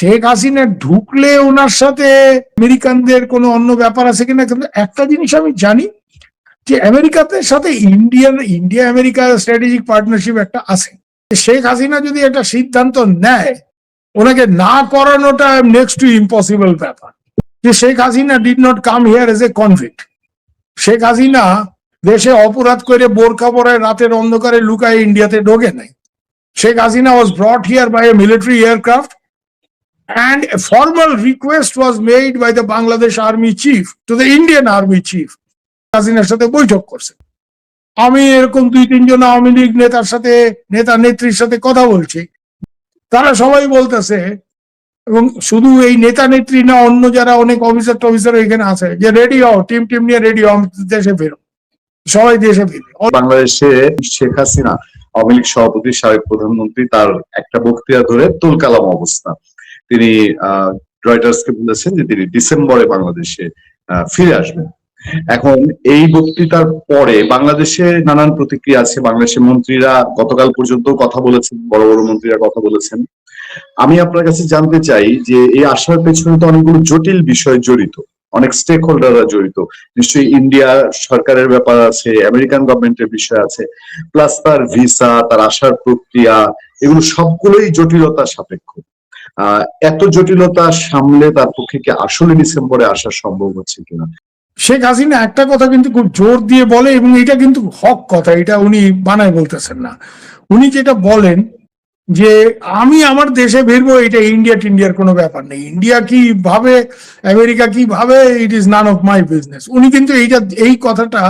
শেখ হাসিনা ঢুকলে ওনার সাথে আমেরিকানদের কোনো অন্য ব্যাপার আছে কিনা, কিন্তু একটা জিনিস আমি জানি যে আমেরিকাতে সাথে ইন্ডিয়া আমেরিকা স্ট্র্যাটেজিক পার্টনারশিপ একটা আছে। শেখ হাসিনা যদি একটা সিদ্ধান্ত নেয়, ওনাকে না করানোটা নেক্সট টু ইম্পসিবল ব্যাপার। যে Sheikh Hasina did not come here as a convict. Sheikh Hasina দেশে অপরাধ করে বোরখা পরায় রাতের অন্ধকারে লুকায় ইন্ডিয়াতে ঢোকে নাই। Sheikh Hasina was brought here by a military aircraft, and a formal request was made by the Bangladesh Army chief to the Indian Army chief. হাসিনার সাথে বৈঠক করছে। আমি এরকম 2-3 জন আওয়ামী লীগ নেতা নেত্রীর সাথে কথা বলছি, তারা সবাই বলতেছে, এবং শুধু এই নেতা নেত্রী না, অন্য যারা অনেক অফিসার এখানে আছে, যে রেডি হও, টিম নিয়ে রেডি হও, দেশে ফেরো, সবাই দেশে ফিরবে। বাংলাদেশে শেখ হাসিনা আওয়ামী লীগ সভাপতি, সাবেক প্রধানমন্ত্রী, তার একটা বক্তৃতা ধরে তুলকালাম অবস্থা। তিনি রয়টার্সকে বলেছেন যে তিনি ডিসেম্বরে বাংলাদেশে ফিরে আসবেন। এখন এই বক্তৃতার পরে বাংলাদেশে নানান প্রতিক্রিয়া আছে। বাংলাদেশের মন্ত্রীরা গতকাল পর্যন্ত কথা বলেছেন, বড় বড় মন্ত্রীরা কথা বলেছেন। আমি আপনার কাছে জানতে চাই যে এই আসার পেছনে তো অনেকগুলো জটিল বিষয় জড়িত, অনেক স্টেক হোল্ডাররা জড়িত। নিশ্চয়ই ইন্ডিয়া সরকারের ব্যাপার আছে, আমেরিকান গভর্নমেন্টের বিষয় আছে, প্লাস তার ভিসা, তার আসার প্রক্রিয়া, এগুলো সবগুলোই জটিলতা সাপেক্ষ। এত জটিলতা সামলে তার পক্ষে কি আসলে ডিসেম্বরে আসা সম্ভব হচ্ছে কিনা? শেখ হাসিনা একটা কথা কিন্তু খুব জোর দিয়ে বলে, এবং এটা কিন্তু হক কথা, এটা উনি বানায় বলতেছেন না। উনি যেটা বলেন যে আমি আমার দেশে ফিরবো, এটা ইন্ডিয়ার কোনো ব্যাপার নেই। ইন্ডিয়া কি ভাবে, আমেরিকা কি ভাবে, it is none of my business. উনি কিন্তু এই কথাটা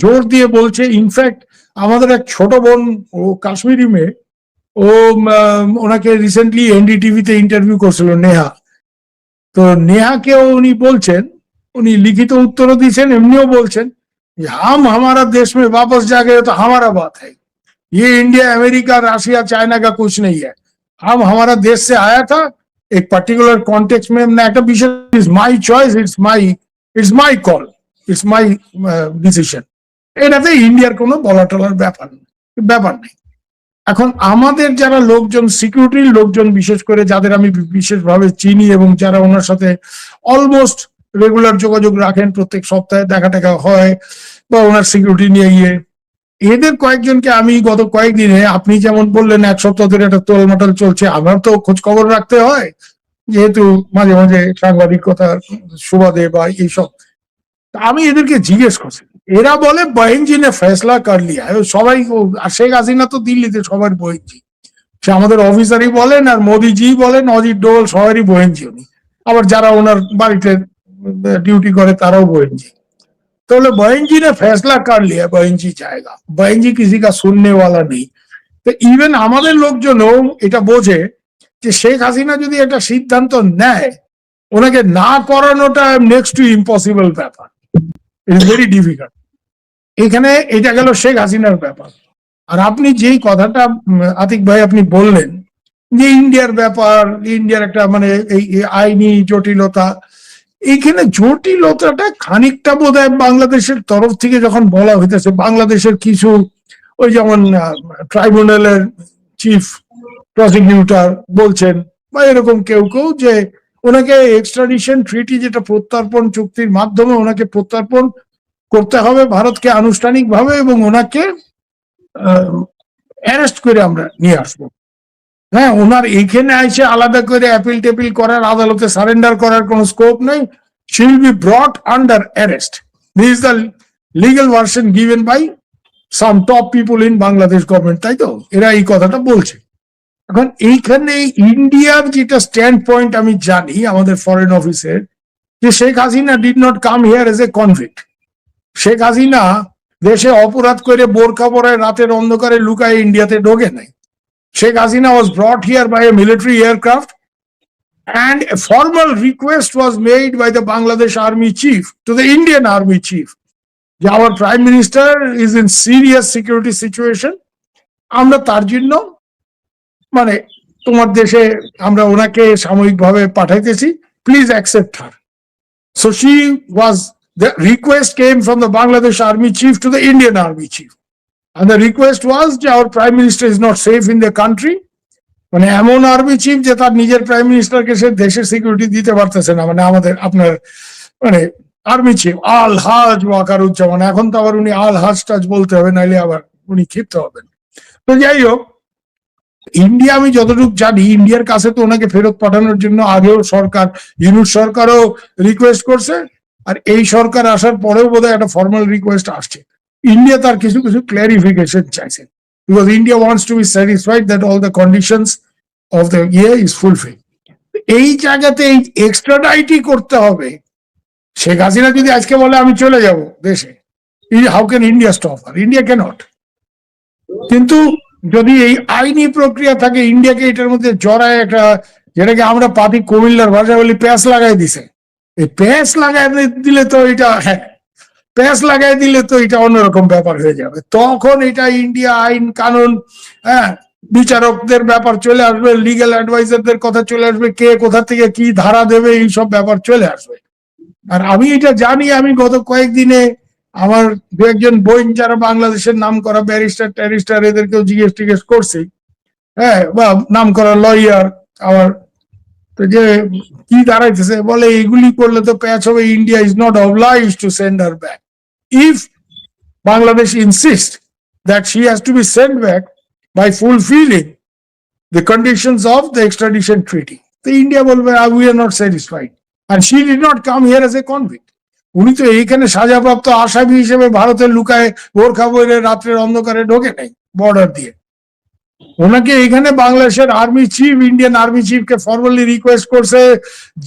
জোর দিয়ে বলছে। ইনফ্যাক্ট আমাদের এক ছোট বোন, ও কাশ্মীরি মেয়ে, ও ওনাকে রিসেন্টলি এনডিটিভিতে ইন্টারভিউ করছিল, নেহা। তো নেহাকেও উনি বলছেন, উনি লিখিত উত্তরও দিয়েছেন, এমনিও বলছেন যে हमारा देश में वापस जाके तो हमारा बात है, ये इंडिया अमेरिका रशिया चाइना का कुछ नहीं है। हमारा देश से आया था एक पर्टिकुलर कॉन्टेक्स्ट में, ना एक विषय, is my choice, it's my call, it's my decision. এটাতে ইন্ডিয়ার কোনো বলা টলার ব্যাপার নেই। এখন আমাদের যারা লোকজন, সিকিউরিটির লোকজন বিশেষ করে, যাদের আমি বিশেষভাবে চিনি এবং যারা ওনার সাথে অলমোস্ট রেগুলার যোগাযোগ রাখেন, প্রত্যেক সপ্তাহে দেখা হয়, বা ওনার সিকিউরিটি নিয়ে এদের কয়েকজনকে আমি গত কয়েকদিনে, আপনি যেমন বললেন 1 সপ্তাহ ধরে একটা তোলমাটাল চলছে, আমার তো খোঁজ খবর রাখতে হয়, যেহেতু মাঝে মাঝে সাংবাদিকতার সুবাদে বা এইসব। আমি এদেরকে জিজ্ঞেস করছি, এরা বলে বহেনজি নে ফেসলা কর লিয়া। সবাই, শেখ হাসিনা তো দিল্লিতে সবার বহেনজি, সে আমাদের অফিসারই বলেন আর মোদিজি বলেন, অজিত ডোভাল সবারই বহেনজি উনি। আবার যারা ওনার বাড়িতে ডিউটি করে তারাও বহেনজি। तो बहन जी ने फैसला कर लिया, बहन जी जाएगा, बहन जी किसी का सुनने वाला नहीं। তো ইভেন আমাদের লোকজনও এটা বোঝে যে শেখ হাসিনা যদি একটা সিদ্ধান্ত নেয়, ওনাকে না করানোটা নেক্সট টু ইম্পসিবল ব্যাপার, ইট ইজ ভেরি ডিফিকাল্ট। এখানে এটা গেল শেখ হাসিনার ব্যাপার। আর আপনি যেই কথাটা আতিক ভাই আপনি বললেন যে ইন্ডিয়ার ব্যাপার, ইন্ডিয়ার একটা মানে এই আইনি জটিলতা, এইখানে জটিলতাটা খানিকটা বোধহয় বাংলাদেশের তরফ থেকে যখন বলা হইতেছে, বাংলাদেশের কিছু ওই যেমন ট্রাইব্যুনালের চিফ প্রসিকিউটর বলছেন, বা এরকম কেউ যে ওনাকে এক্সট্রাডিশন ট্রিটি, যেটা প্রত্যর্পণ চুক্তির মাধ্যমে ওনাকে প্রত্যর্পণ করতে হবে ভারতকে আনুষ্ঠানিকভাবে, এবং ওনাকে অ্যারেস্ট করে আমরা নিয়ে আসবো। হ্যাঁ, ওনার এইখানে এসে আলাদা করে অ্যাপিল টেপিল করার, আদালতে সারেন্ডার করার কোনো স্কোপ নেই। She will be brought under arrest. This is the legal version given by some top people in Bangladesh government, তাই তো? এরা এই কথাটা বলছে। এখন এইখানে ইন্ডিয়ার যেটা স্ট্যান্ড পয়েন্ট আমি জানি আমাদের ফরেন অফিসের, যে Sheikh Hasina did not come here as a convict. Sheikh Hasina দেশে অপরাধ করে বোরখা পরায় রাতের অন্ধকারে লুকায় ইন্ডিয়াতে ঢোকে নাই। Sheikh Hasina was brought here by a military aircraft, and a formal request was made by the Bangladesh Army chief to the Indian Army chief. Our Prime Minister is in serious security situation. আমরা তার জন্য মানে তোমার দেশে আমরা ওনাকে সাময়িকভাবে পাঠাইতেছি, please accept her. So the request came from the Bangladesh Army chief to the Indian Army chief. And the request was that our Prime Minister is not safe in the country. মানে এমন army chief যে তার নিজের prime মিনিস্টারকে সে দেশের security দিতে পারতেছে না, মানে আমাদের আপনার মানে আর্মি চিফ আল হাজ ওয়াকারুজ্জামান, এখন তো আবার উনি আল হাজ টাজ বলতে হবে, নাইলে আবার উনি ক্ষিপ্ত হবেন। তো যাই হোক, ইন্ডিয়া আমি যতটুকু জানি ইন্ডিয়ার কাছে তো ওনাকে ফেরত পাঠানোর জন্য আগেও সরকার, ইউনুস সরকারও রিকোয়েস্ট করছে, আর এই সরকার আসার পরেও বোধহয় একটা ফর্মাল রিকোয়েস্ট আসছে। ইন্ডিয়া তার কিছু কিছু ক্ল্যারিফিকেশন চাইছে, because India wants to B satisfied that all the conditions of the is fulfil. এই জায়গাতে এই এক্সট্রাডাইটি করতে হবে। শেখ হাসিনা যদি আজকে বলে আমি চলে যাব দেশে, how can India stop her? India can't. কিন্তু যদি এই আইনি প্রক্রিয়া থাকে, ইন্ডিয়াকে এটার মধ্যে জড়ায় একটা, যেটাকে আমরা পাতি কুমিল্লার ভাষা বলি প্যাঁচ লাগাই দিছে, এই প্যাঁচ লাগাই দিলে তো এটা, হ্যাঁ প্যাঁচ লাগাই দিলে তো এটা অন্যরকম ব্যাপার হয়ে যাবে। তখন এটা ইন্ডিয়া আইন কানুন, হ্যাঁ বিচারকদের ব্যাপার চলে আসবে, লিগ্যাল অ্যাডভাইজারদের কথা চলে আসবে, কে কোথা থেকে কি ধারা দেবে এই সব ব্যাপার চলে আসবে। আর আমি এটা জানি, আমি গত কয়েকদিনে আমার দু একজন বোন যারা বাংলাদেশের নাম করা ব্যারিস্টার ট্যারিস্টার এদেরকেও জিজ্ঞেস করছি, হ্যাঁ বা নাম করা লয়ার আমার, তো যে কি দাঁড়াইতেছে, বলে এগুলি করলে তো প্যাচ হবে, India is not oblige to send her back if Bangladesh insist that she has to be send back by fulfilling the conditions of the extradition treaty. তো ইন্ডিয়া বলবে we are not satisfied and she did not come here as a convict. উনি তো এইখানে সাজাপ্রাপ্ত আসামি হিসেবে ভারতের লুকায় বোরখা পরে রাত্রের অন্ধকারে ঢোকে নাই বর্ডার দিয়ে। ওনাকে এখানে বাংলাদেশের আর্মি চিফ, ইন্ডিয়ান আর্মি চিফকে ফরমালি রিকোয়েস্ট করছে,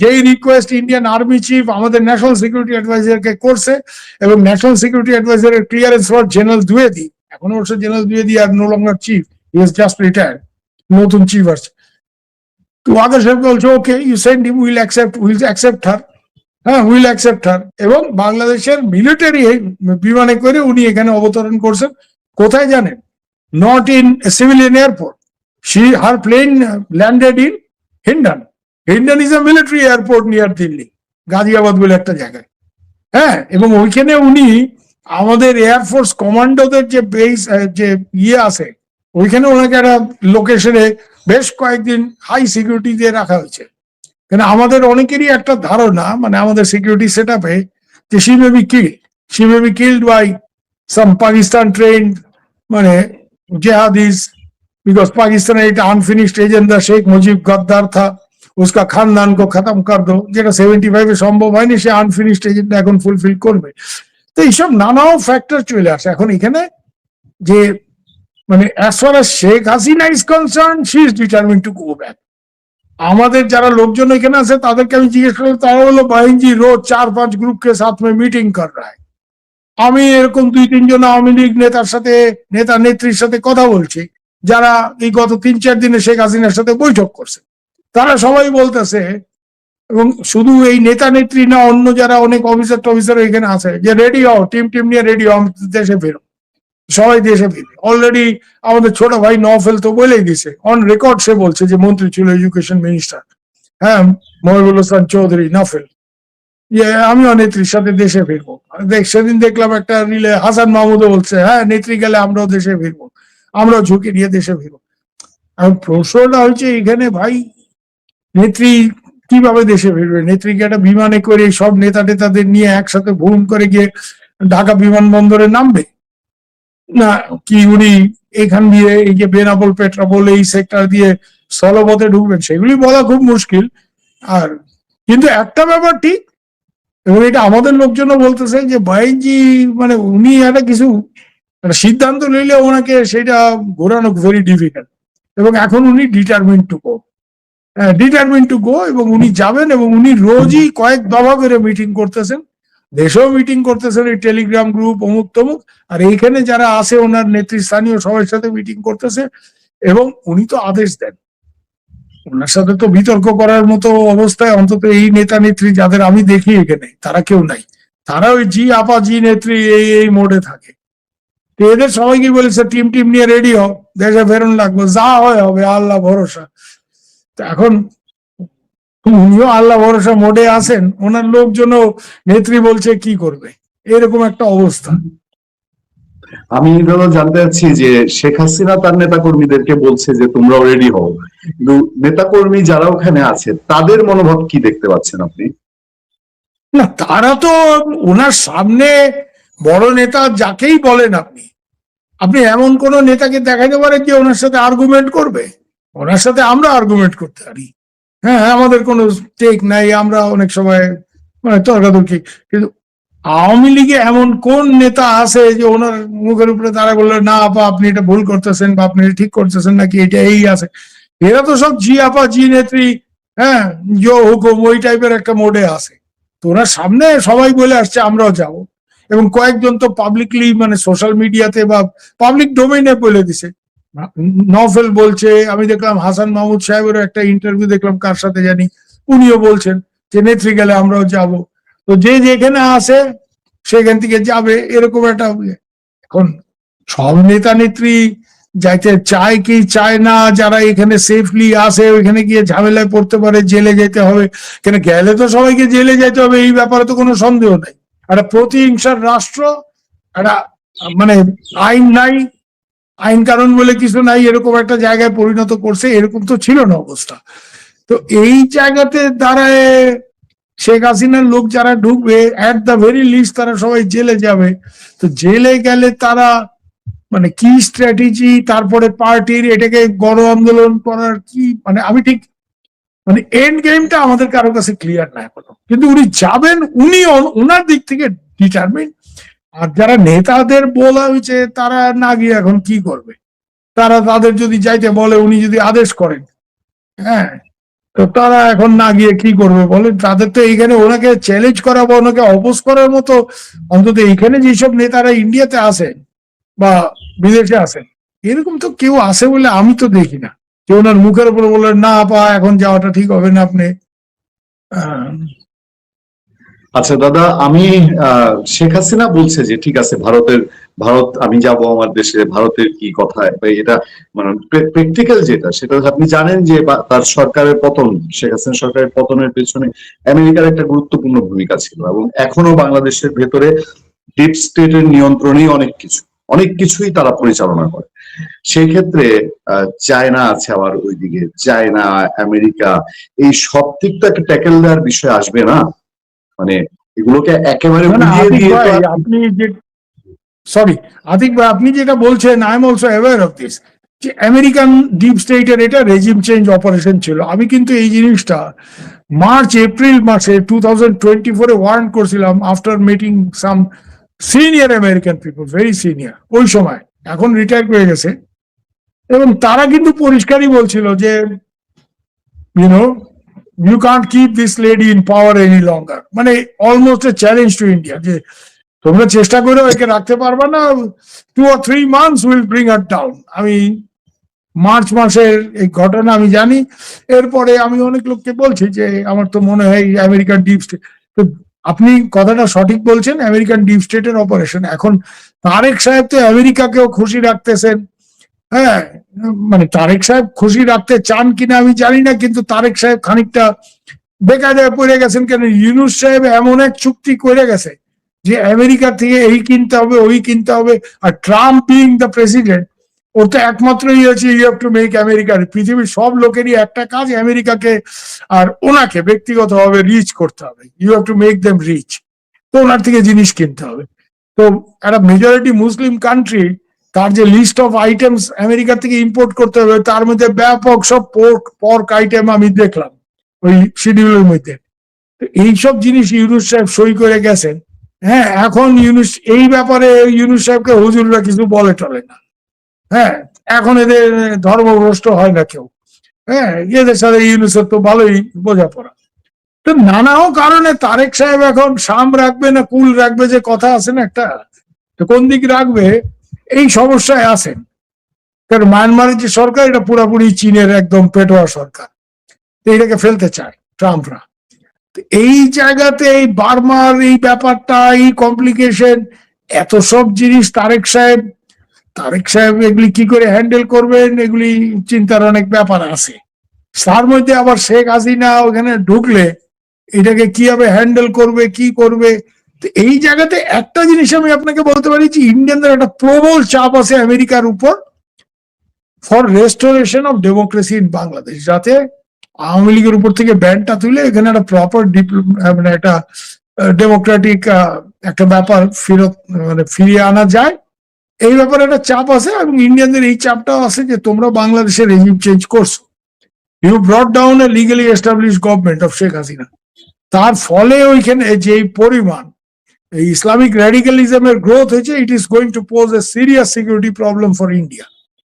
যেই রিকোয়েস্ট ইন্ডিয়ান আর্মি চিফ আমাদের ন্যাশনাল সিকিউরিটি অ্যাডভাইজারকে করছে, এবং ন্যাশনাল সিকিউরিটি অ্যাডভাইজারের ক্লিয়ারেন্স ফর জেনারেল দ্বিবেদী, এখন অবশ্য জেনারেল দ্বিবেদী আর no longer chief, he is just retired, নতুন চিফ আসছে। তো আগে সাহেব বলছে okay you send him, will accept her, হ্যাঁ উইল অ্যাকসেপ্ট হার। এবং বাংলাদেশের মিলিটারি বিমানে করে উনি এখানে অবতরণ করছেন। কোথায় জানেন? Not in civilian airport, her plane landed in Hindon. Hindon is a military airport near Delhi, Ghaziabad বলে একটা জায়গায়, হ্যাঁ। এবং ওইখানে উনি আমাদের এয়ারফোর্স কমান্ডোদের যে বেস, যে ইয়ে আছে, ওইখানে ওনাকে একটা লোকেশনে বেশ কয়েকদিন হাই সিকিউরিটি দিয়ে রাখা হয়েছে। কেন আমাদের অনেকেরই একটা ধারণা, মানে আমাদের সিকিউরিটি সেট আপে, যে she may be killed by some Pakistan trained মানে jihadis, because पाकिस्तान एक अनफिनिश्ड एजेंडा शेख मुजीब गद्दार था, उसका खानदान को खत्म कर दो, যেটা 75 এ সম্ভব হয়নি, সে আনফিনিশড এজেন্ডা এখন ফুলফিল করবে। তো এইসব নানাও ফ্যাক্টর চলে আসে এখন এখানে, যে মানে as far as Sheikh Hasina is concerned, she is determined to go back. আমাদের যারা লোকজন এখানে আছে তাদেরকে আমি জিজ্ঞেস করলাম, তারা বললো বাহিনী রোজ 4-5 গ্রুপ কে সাথ মে মিটিং কর রা হ্যায়। আমি এরকম 2-3 জন আওয়ামী লীগ নেতার সাথে, নেতা নেত্রীর সাথে কথা বলছি, যারা এই গত 3-4 দিনে শেখ হাসিনার সাথে বৈঠক করছে। তারা সবাই বলতেছে, এবং শুধু এই নেতা নেত্রী না, অন্য যারা অনেক অফিসার টফিসার এখানে আছে, যে রেডি হও, টিম নিয়ে রেডি হও, দেশে ফেরো, সবাই দেশে ফিরবে। অলরেডি আমাদের ছোট ভাই নওফেল তো বলেই দিছে, অন রেকর্ড সে বলছে, যে মন্ত্রী ছিল এডুকেশন মিনিস্টার, হ্যাঁ মহিবুল হোসেন চৌধুরী নওফেল, যে আমিও নেত্রীর সাথে দেশে ফিরবো। সেদিন দেখলাম একটা রিলে হাসান মাহমুদও বলছে, হ্যাঁ নেত্রী গেলে আমরাও দেশে ফিরবো, আমরাও ঝুঁকি নিয়ে দেশে ফিরবো। আর প্রশ্নটা হচ্ছে এখানে ভাই, নেত্রী কিভাবে দেশে ফিরবে? নেত্রীকে একটা বিমানে করে সব নেতা টেতাদের নিয়ে একসাথে ভ্রমণ করে গিয়ে ঢাকা বিমানবন্দরে নামবে, না কি উনি এখান দিয়ে এই যে বেনাপোল পেট্রাপোল এই সেক্টর দিয়ে স্থলপথে ঢুকবেন? সেগুলি বলা খুব মুশকিল। আর কিন্তু একটা ব্যাপার ঠিক, এবং এটা আমাদের লোকজনও বলতেছে, যে বাইনজি মানে উনি একটা কিছু সিদ্ধান্ত নিলে ওনাকে সেটা ঘোরানো ভেরি ডিফিকাল্ট, এবং এখন উনি ডিটারমিন টু গো, এবং উনি যাবেন, এবং উনি রোজই কয়েক দফা করে মিটিং করতেছেন, দেশেও মিটিং করতেছেন, এই টেলিগ্রাম গ্রুপ অমুক তমুক, আর এইখানে যারা আছে ওনার নেতৃস্থানীয় সবার সাথে মিটিং করতেছে, এবং উনি তো আদেশ দেন। ওনার সাথে তো বিতর্ক করার মতো অবস্থায় অন্তত এই নেতা নেত্রী যাদের আমি দেখি এখানে, তারা কেউ নাই। তারা ওই জি আপা জি নেত্রী এই মোডে থাকে। তো এদের সবাইকে বলেছে টিম নিয়ে রেডি হও, দেশে ফেরন লাগবে, যা হয় হবে, আল্লাহ ভরসা। তো এখন উনিও আল্লাহ ভরসা মোডে আছেন, ওনার লোকজনও নেত্রী বলছে কি করবে, এরকম একটা অবস্থা। আমি দাদা জানতে চাচ্ছি যে শেখ হাসিনা তার নেতাকর্মীদেরকে বলছে যে তোমরাও রেডি হও, কিন্তু নেতাকর্মী যারা ওখানে আছে তাদের মনোভাব কি দেখতে পাচ্ছেন আপনি? না, তারা তো ওনার সামনে বড় নেতা যাকেই বলেন আপনি, আপনি এমন কোন নেতাকে দেখাতে পারেন যে ওনার সাথে আর্গুমেন্ট করবে? ওনার সাথে আমরা আর্গুমেন্ট করতে পারি, হ্যাঁ, আমাদের কোনো টেক নাই, আমরা অনেক সময় মানে তর্কাতর্কি, কিন্তু আওয়ামী লীগে এমন কোন নেতা আছে যে ওনার মুখের উপরে তারা বললো না আপা আপনি এটা ভুল করতেছেন বা আপনি এটা ঠিক করতেছেন নাকি এটা এই আছে? এরা তো সব জি আপা জি নেত্রী, হ্যাঁ, জো হুকুম ওই টাইপের একটা মোডে আছে। তো ওনার সামনে সবাই বলে আসছে আমরাও যাব, এবং কয়েকজন তো পাবলিকলি মানে সোশ্যাল মিডিয়াতে বা পাবলিক ডোমেইনে বলে দিছে। নভেল বলছে, আমি দেখলাম হাসান মাহমুদ সাহেবেরও একটা ইন্টারভিউ দেখলাম কার সাথে জানি, উনিও বলছেন যে নেত্রী গেলে আমরাও যাব। তো যে যেখানে আছে সেখান থেকে যাবে, এরকম একটা এখন সব নেতা নেত্রী যাইতে চায় কি চায় না, যারা এখানে সেফলি আসে ওইখানে গিয়ে ঝামেলায় পড়তে পারে, জেলে যেতে হবে, কেন গেলে তো সবাইকে জেলে যেতে হবে, এই ব্যাপারে তো কোনো সন্দেহ নাই। একটা প্রতিহিংসার রাষ্ট্র, একটা মানে আইন নাই, আইন কানুন বলে কিছু নাই, এরকম একটা জায়গায় পরিণত করছে, এরকম তো ছিল না অবস্থা। তো এই জায়গাতে দাঁড়ায় শেখ হাসিনার লোক যারা ঢুকবে অ্যাট দ্য ভেরি লিস্ট তারা সবাই জেলে যাবে। তো জেলে গেলে তারা মানে কি স্ট্র্যাটেজি, তারপরে পার্টির এটাকে গণ আন্দোলন করার কি, মানে আমি ঠিক মানে এন্ড গেমটা আমাদের কারো কাছে ক্লিয়ার না এখনো, কিন্তু উনি যাবেন, উনি ওনার দিক থেকে ডিটারমিন। আর যারা নেতাদের বলা হয়েছে তারা না গিয়ে এখন কি করবে, তারা তাদের যদি যাইতে বলে উনি যদি আদেশ করেন, হ্যাঁ, তো তারা এখন না গিয়ে কি করবে বলেন? তাদের তো এইখানে ওনাকে চ্যালেঞ্জ করা বা ওনাকে অপোজ করার মতো অন্তত এইখানে যেসব নেতারা ইন্ডিয়াতে আছেন বা বিদেশে আছেন এরকম তো কেউ আছে বলে আমি তো দেখি না। কেউ ওনার মুখের উপর বললেন না পা এখন যাওয়াটা ঠিক হবে না আপনি। আচ্ছা দাদা, আমি শেখ হাসিনা বলছে যে ঠিক আছে ভারত আমি যাব আমার দেশে, ভারতের কি কথা, এটা মানে প্র্যাকটিক্যাল যেটা সেটা হচ্ছে আপনি জানেন যে তার সরকারের পতন, শেখ হাসিনা সরকারের পতনের পেছনে আমেরিকার একটা গুরুত্বপূর্ণ ভূমিকা ছিল, এবং এখনো বাংলাদেশের ভেতরে ডিপ স্টেটের নিয়ন্ত্রণেই অনেক কিছুই তারা পরিচালনা করে। সেই ক্ষেত্রে চায়না আছে, আবার ওইদিকে চায়না আমেরিকা, এই সব দিকটাকে ট্যাকেল দেওয়ার বিষয় আসবে না? মানে এগুলোকে একেবারে উড়িয়ে দিয়ে তো আপনি যে সরি আতিক ভাই, আপনি যেটা বলছেন I am also aware of this, যে আমেরিকান ডিপ স্টেটের এটা রেজিম চেঞ্জ অপারেশন ছিল। আমি কিন্তু এই জিনিসটা মার্চ এপ্রিল মাসে 2024 ওয়ার্ন করছিলাম after meeting some senior American people, very senior ওই সময়, এখন রিটায়ার হয়ে গেছে, এবং তারা কিন্তু পরিষ্কারই বলছিল যে you know you can't keep this lady in power any longer, মানে almost a challenge to India, যে তোমরা চেষ্টা করে একে রাখতে পারবে না, 2 or 3 months will bring her down. আমি মার্চ মাসের এই ঘটনা আমি জানি। এরপরে আমি অনেক লোককে বলছি যে আমার তো মনে হয় আমেরিকান ডিপ স্টেট, তো আপনি কথাটা সঠিক বলছেন, আমেরিকান ডিপ স্টেটের অপারেশন। এখন তারেক সাহেব তো আমেরিকাকেও খুশি রাখতেছেন, হ্যাঁ, মানে তারেক সাহেব খুশি রাখতে চান কিনা আমি জানি না, কিন্তু তারেক সাহেব খানিকটা বেকায়দায় পড়ে গেছেন, কেন ইউনূস সাহেব এমন এক চুক্তি করে গেছে যে আমেরিকা থেকে এই কিনতে হবে ওই কিনতে হবে। আর ট্রাম্প বিং দ্য প্রেসিডেন্ট, ওর তো একমাত্র হচ্ছে you have to make America, পৃথিবীর সব লোকেরই একটা কাজ আমেরিকাকে আর ওনাকে ব্যক্তিগতভাবে রিচ করতে হবে, you have to make them rich, তো ওনার থেকে জিনিস কিনতে হবে। তো একটা মেজরিটি মুসলিম কান্ট্রি, তার যে লিস্ট অফ আইটেমস আমেরিকা থেকে ইম্পোর্ট করতে হবে তার মধ্যে ব্যাপক সব পর্ক আইটেম আমি দেখলাম ওই শিডিউলের মধ্যে। এইসব জিনিস ইউনূস সাহেব সই করে গেছেন। হ্যাঁ, এখন ইউনূস এই ব্যাপারে ইউনূস সাহেবকে হুজুররা কিছু বলে টলে না, হ্যাঁ, এখন এদের ধর্মভ্রষ্ট হয় না কেউ, হ্যাঁ, এদের সাথে ইউনূসের তো ভালোই বোঝাপড়া। তো নানা কারণে তারেক সাহেব এখন সাম রাখবে না কুল রাখবে যে কথা আছে না একটা, তো কোন দিক রাখবে এই সমস্যায় আছেন। কারণ মায়ানমারের যে সরকার এটা পুরাপুরি চীনের একদম পেটোয়া সরকার, এইটাকে ফেলতে চায় ট্রাম্পরা। এই জায়গাতে এই বার্মার এই ব্যাপারটা, এই কমপ্লিকেশন, এত সব জিনিস তারেক সাহেব এগুলি কি করে হ্যান্ডেল করবেন, এগুলি চিন্তার অনেক ব্যাপার আছে। তার মধ্যে আবার শেখ হাসিনা ওখানে ঢুকলে এটাকে কিভাবে হ্যান্ডেল করবে কি করবে, তো এই জায়গাতে একটা জিনিস আমি আপনাকে বলতে পারি যে ইন্ডিয়ানদের একটা প্রবল চাপ আছে আমেরিকার উপর for restoration of democracy in Bangladesh, যাতে আওয়ামী লীগের উপর থেকে ব্যানটা তুলে এখানে একটা প্রপার মানে একটা ডেমোক্রেটিক একটা ব্যাপার ফিরিয়ে আনা যায়। এই ব্যাপারে একটা চাপ আছে এবং ইন্ডিয়ানদের এই চাপটাও আছে যে তোমরা বাংলাদেশের রেজিম চেঞ্জ করছো, you brought down a legally establish government of Sheikh Hasina. তার ফলে ওইখানে যে পরিমাণ এই ইসলামিক র্যাডিক্যালিজমের গ্রোথ হয়েছে, it is going to pose A serious security problem for India.